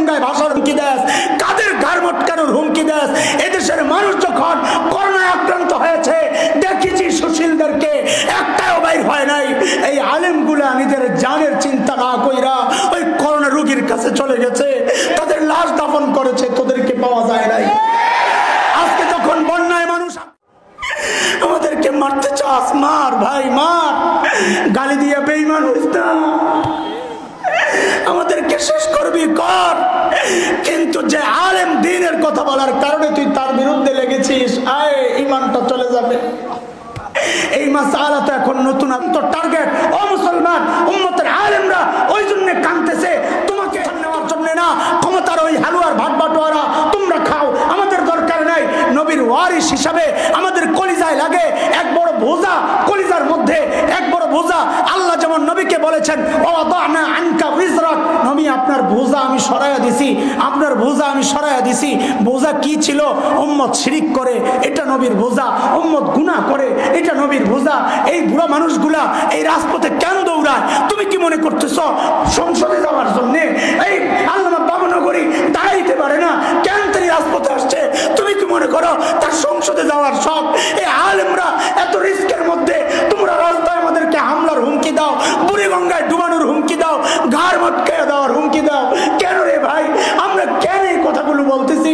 বুড়িগঙ্গায় ভাষার হুমকি দেস, কাদের ঘাড় মটকানোর হুমকি দেস। এদেশের মানুষ যখন করোনায় আক্রান্ত হয়েছে দেখেছি সুশীলদেরকে একটাও বাইর হয় নাই। এই আলেমগুলা নিজের জানের চিন্তা না কইরা ওই করোনা রোগীর কাছে চলে গেছে, তাদের লাশ দাফন করেছে, তোদেরকে পাওয়া যায় নাই। আজকে যখন বন্যায় মানুষ আমাদেরকে মারতে চাস, মার ভাই মার, গালি দিয়ে বেঈমান হইস না, আমাদেরকে শেষ করবি কর। কিন্তু যে আলেম দ্বীনের কথা বলার কারণে তুই তার বিরুদ্ধে লেগেছিস, আয় ইমানটা চলে যাবে। এই মাসআলা তো এখন নতুন টার্গেট। ও মুসলমান উম্মতের আলেমরা ওই জন্য কাঁদতেছে, তোমাকে নেওয়ার জন্য না, ক্ষমতার ওই হালুয়ার ভাট বাটোয়ারা তোমরা খাও, আমাদের দরকার নাই। নবীর ওয়ারিস হিসাবে আমাদের কলিজায় লাগে এক বড় বোঝা, কলিজার মধ্যে এক বড় বোঝা। আল্লাহ যেমন নবীকে বলেছেন ওয়াদানা আনকা উযরাক, নবী আপনার বোঝা আমি সরাইয়া দিছি, আপনার বোঝা আমি সরাইয়া দিছি। বোঝা কি ছিল? উম্মত শিরিক করে, এটা নবীর বোঝা। উম্মত গুনাহ করে, এটা নবীর বোঝা। এই বুড়া মানুষগুলা এই রাজপথে কেন দৌড়ায়? তুমি কি মনে করতেছ সংসদে যাওয়ার জন্য এই আল্লামা বাবুনগরী দাঁড়াইতে পারে না? কেন তিনি রাজপথে আসছে? তুমি কি মনে করো তার সংসদে যাওয়ার সব? এই আলেমরা এত রিস্কের মধ্যে তোমরা রাস্তায় আমাদেরকে হামলার হুমকি দাও, বুড়িগঙ্গায় ডুবানোর হুমকি দাও, ঘাড় মটকায় দেওয়ার হুমকি দাও। কেন রে ভাই? আমরা কেন এই কথাগুলো বলতেছি?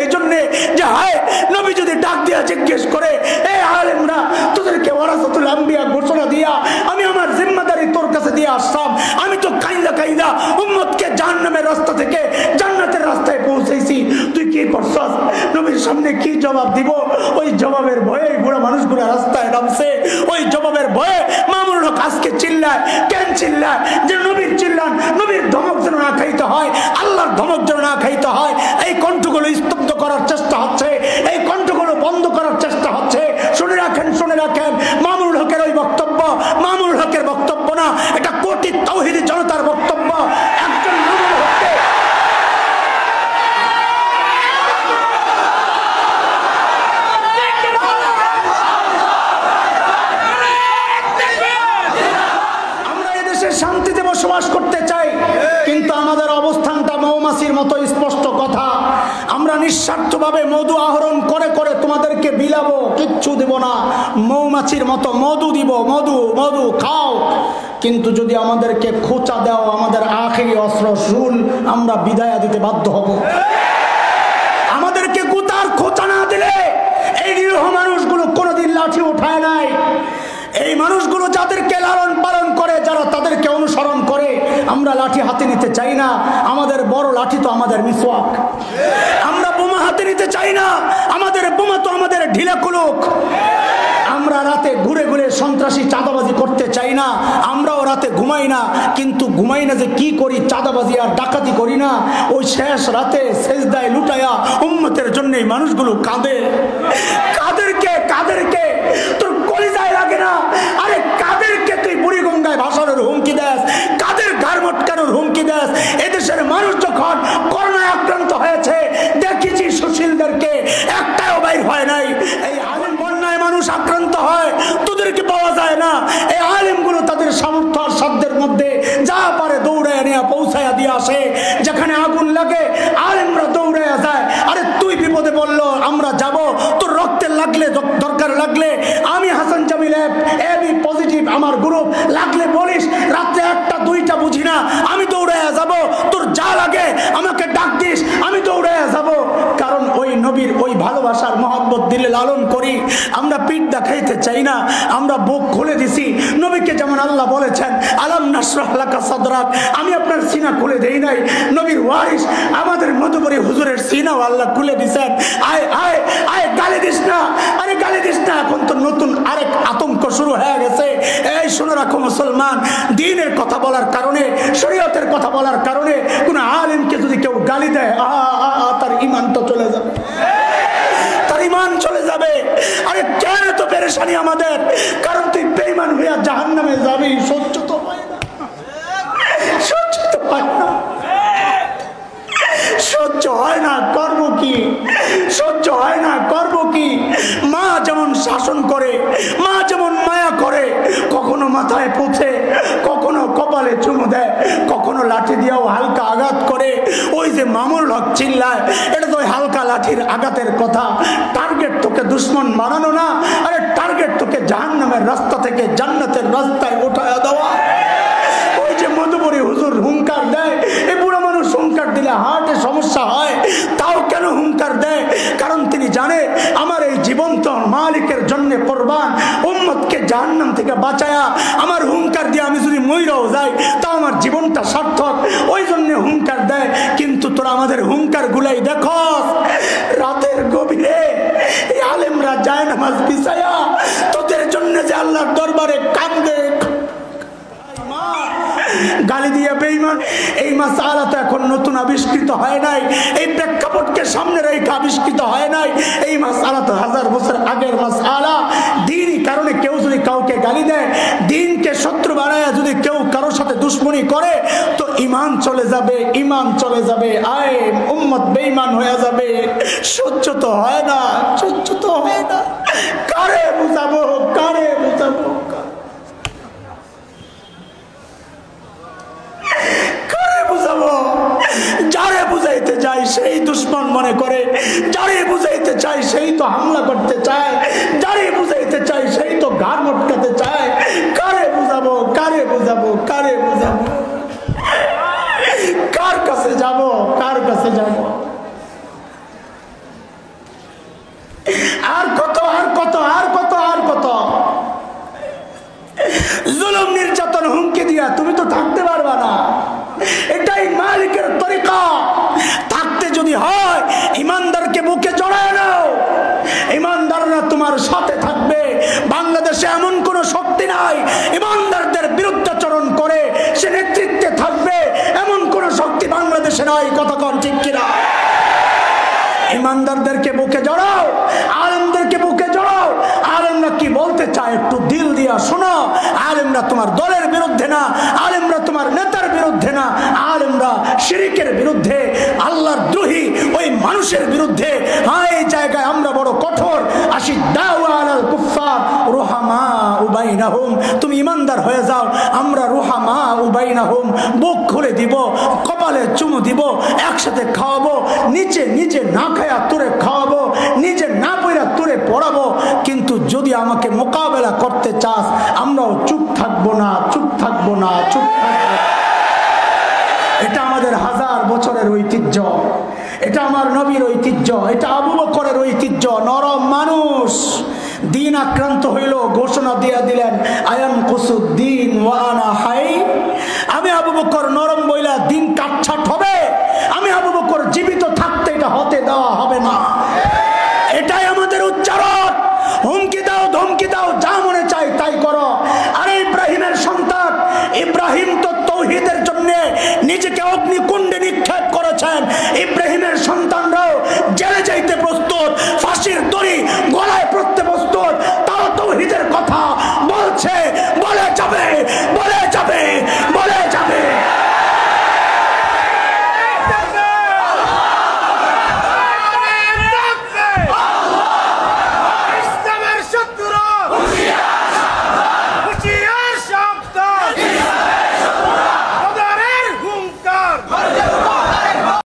এই জন্যে যে হায় নবী যদি ডাক দিয়া জিজ্ঞেস করে এই আলেমরা তোদেরকে ওয়ারাসাতুল আম্বিয়া ঘোষণা দিয়া আমি আমার জিম্মাদারি তোর কাছে দিয়ে আসলাম, আমি তো কাইদা কাইদা উম্মতকে জাহান্নামের রাস্তা থেকে জান্নাতের রাস্তায় পৌঁছেছি, তুই কি করছস? নবীর সামনে কি জবাব দিব? ওই জবাবের ভয়ে বুড়া মানুষগুলো রাস্তায় নামছে, ওই জবাবের ভয়ে মামুনুল হক আজকে চিল্লায়। কেন চিল্লায়? যে নবীর চিল্লান, নবীর ধমক যেন না খাইতে হয়, আল্লাহর ধমক যেন না খাইতে হয়। এই কণ্ঠগুলো স্তব্ধ করার চেষ্টা হচ্ছে, এই কণ্ঠগুলো বন্ধ করার চেষ্টা হচ্ছে। শুনে রাখেন, শুনে রাখেন, মামুনুল হকের ওই বক্তব্য মামুনুল হকের বক্তব্য না, এটা কোটি তাওহীদি জনতার বক্তব্য। একজন মামুনুল হককে আমরা এদেশে শান্তিতে বসবাস করতে চাই, কিন্তু আমাদের অবস্থানটা মৌমাছির মতো স্পষ্ট কথা। আমরা নিঃস্বার্থভাবে মধু আহরণ করে করে তোমাদেরকে বিলাবো, কিচ্ছু দেব না, মৌমাছির মতো মধু দিব, মধু মধু খাও। কিন্তু যদি আমাদেরকে খোঁচা দাও, আমাদের আখেরি অস্ত্র শুল, আমরা বিদায় দিতে বাধ্য হব। আমাদেরকে গুতার খোঁচা না দিলে এই নিরীহ মানুষগুলো কোনোদিন লাঠি উঠায় নাই। এই মানুষগুলো যাদেরকে লালন পালন করে, যারা তাদেরকে অনুসরণ করে, আমরা লাঠি হাতে নিতে চাই না। আমাদের বড় লাঠি তো আমাদের মিসওয়াক। আমরা বোমা হাতে নিতে চাই না, আমাদের বোমা তো আমাদের ঢিলা কুলুক। আমরা রাতে ঘুরে ঘুরে সন্ত্রাসী চাঁদাবাজি করতে চাই না, আমরাও রাতে ঘুমাই না। কিন্তু ঘুমাই না যে কি করি, চাঁদাবাজি আর ডাকাতি করি না। ওই শেষ রাতে সেজদায় লুটায়া উম্মতের জন্য এই মানুষগুলো কাঁদে। কাদেরকে? কাদেরকে? তোর কলিজায় লাগে না? আরে কাদেরকে তুই বুড়িগঙ্গায় ভাসানোর হুমকি দেস, কাদের ঘাড় মটকানোর হুমকি দেস? এদেশের মানুষ যখন করোনায় আক্রান্ত হয়েছে দেখেছি সুশীলদেরকে একটাও বাইর হয় নাই। এই আলেম বন্যায় মানুষ আক্রান্ত হয়, তোদেরকে পাওয়া যায় না। এই আলেমগুলো তাদের সামর্থ্য আর সাধ্যের মধ্যে যা পারে দৌড়ায় নিয়ে পৌঁছায়া দিয়ে আসে। যেখানে আগুন লাগে আলেমরা দৌড়াইয়া যায়। আরে তুই বিপদে বললো আমরা যাব, তোর রক্তের লাগলে দরকার লাগলে আমি হাসান জামিল এবি পজিটিভ আমার গ্রুপ, লাগলে বলিস, রাত্রে 1টা 2টা বুঝি না, আমি দৌড়াইয়া যাব। তোর যা লাগে আমাকে ডাক দিস, আমি দৌড়াইয়া যাব। কারণ ওই নবীর ওই ভালোবাসার মহব্বত দিলে লালন করি। আমরা পিঠ দেখাইতে চাই না, আমরা বুক খুলে দিছি। নবীকে যেমন আল্লাহ বলেছেন আলাম নাশরাহ লাকা সাদরাক, আমি আপনার সিনা খুলে দেই নাই। নবীর ওয়ারিস আমাদের মধুবরী হুজুরের সিনাও আল্লাহ খুলে দিছেন। আয় আয় আয়, গালি দিস না, আরে গালি দিস না। এখন তো নতুন আরেক আতঙ্ক শুরু হয়ে গেছে। এই শুনে রাখো মুসলমান, দ্বীনের কথা বলার কারণে, শরীয়তের কথা বলার কারণে কোন আলেমকে যদি কেউ গালি দেয়, তার ঈমান তো চলে যাবে, তার ঈমান চলে যাবে। আরে কেন তো পেরেশানি আমাদের? কারণ তুই বেঈমান হইয়া জাহান্নামে যাবি। সহ্য তো হয় না, সহ্য তো হয় না, সহ্য হয় না, করব কি? সহ্য হয় না, করব কি? মা যেমন শাসন করে, মা যেমন মায়া করে, কখনো মাথায় পুঁছে, কখনো কপালে চুমু দেয়, কখনো লাঠি দিয়েও হালকা আঘাত করে। যদি মামুনুল হক চিল্লায় এটা তো হালকা লাঠির আঘাতের কথা, টার্গেট তোকে দুশ্মন বানানো না, আরে টার্গেট তোকে জাহান্নামের রাস্তা থেকে জান্নাতের রাস্তায় উঠায় দেওয়া। ওই যে মধুপুরী হুজুর হুঙ্কার দেয়, এই বুড়ো মানুষ হুঙ্কার দিলে হার্টে সমস্যা হয়, তাও কেন হুঙ্কার দেয়? কারণ তিনি জানে আমার এই জীবন তো মালিকের জন্য কোরবান, উম্মতকে জাহান্নাম থেকে বাঁচায়া আমার হুঙ্কার দিয়ে আমি যদি মইরাও যাই তাও আমার জীবনটা সার্থক, ওই জন্য হুঙ্কার দেয়। কিন্তু তোরা আমাদের হুঙ্কার গুলাই দেখো, রাতের গভীরে এই আলেমরা যায় নামাজ বিছায়া তোদের জন্য যে আল্লাহর দরবারে কাঁদে, গালি দিয়ে বেঈমান। এই মাসআলা তো এখন নতুন আবিষ্কৃত হয় নাই, এই প্রেক্ষাপটকে সামনে রেখে আবিষ্কৃত হয় নাই। এই মাসআলা তো 1000 বছর আগের মাসআলা। দ্বীনি কারণে কেউ যদি কাউকে গালি দেয়, দ্বীনকে শত্রু বানায় যদি কেউ কারোর সাথে দুশমনি করে, তো ঈমান চলে যাবে, ঈমান চলে যাবে, আয় উম্মত বেঈমান হয়ে যাবে। সহ্য তো হয় না, সহ্য তো হয় না। কারে বুঝাবো, কারে বুঝাবো, যারে বুঝাইতে চাই সেই দুশ্মন মনে করে, যারে বুঝাইতে চাই সেই তো হামলা করতে চায়, যারে বুঝাইতে চাই সেই তো ঘাড় মটকাতে চায়। কারে বুঝাবো, কারে বুঝাবো, কারে বুঝাবো, কার কাছে যাব, কার কাছে যাব? আর কত, আর কত, আর কত, আর কত জুলুম নির্যাতন হুমকি দিয়া তুমি তো থাকতে পারবা না। এটাই মালিকের তরিকা। থাকতে যদি হয় ইমানদারকে বুকে জড়ায় নাও, ইমানদাররা তোমার সাথে থাকবে। বাংলাদেশে এমন কোন শক্তি নাই ইমানদারদের বিরুদ্ধাচরণ করে সে নেতৃত্বে থাকবে, এমন কোন শক্তি বাংলাদেশে নাই। কথা কন ঠিক কিনা? ইমানদারদেরকে বুকে জড়াও, আলেমদেরকে বুকে জড়াও। আলেমরা কি বলতে চায় একটু দিল দিয়া শোনো। আলেমরা তোমার দলের বিরুদ্ধে না, আলেমরা তোমার নেতার বিরুদ্ধে না, আলেমরা শিরিকের বিরুদ্ধে, আল্লাহর দ্রোহী ওই মানুষের বিরুদ্ধে। হ্যাঁ, এই জায়গায় আমরা বড় কঠোর। আশিদ্দাউ আলাল কুফফার রুহামাউ বাইনাহুম। তুমি ইমানদার হয়ে যাও, আমরা রুহামাউ বাইনাহুম, বুক খুলে দিব, কপালে চুমু দিব, একসাথে খাওয়াবো, নিচে নিজে না খায়া তোরে খাওয়াবো, নিজে না পড়া তোরে পড়াবো। কিন্তু যদি আমাকে মোকাবেলা করতে চাস আমরাও চুপ থাকবো না, চুপ থাকবো না, চুপ থাকবো। এটা আমাদের 1000 বছরের ঐতিহ্য, এটা আমার নবীর ঐতিহ্য, এটা আবু বকরের ঐতিহ্য। নরম মানুষ, দিন আক্রান্ত হইল, ঘোষণা দিয়ে দিলেন আয়ানকুসুদ্দিন ওয়া আনা হাই। আমি আবু বকর নরম বইলা দিন কাটছাট হবে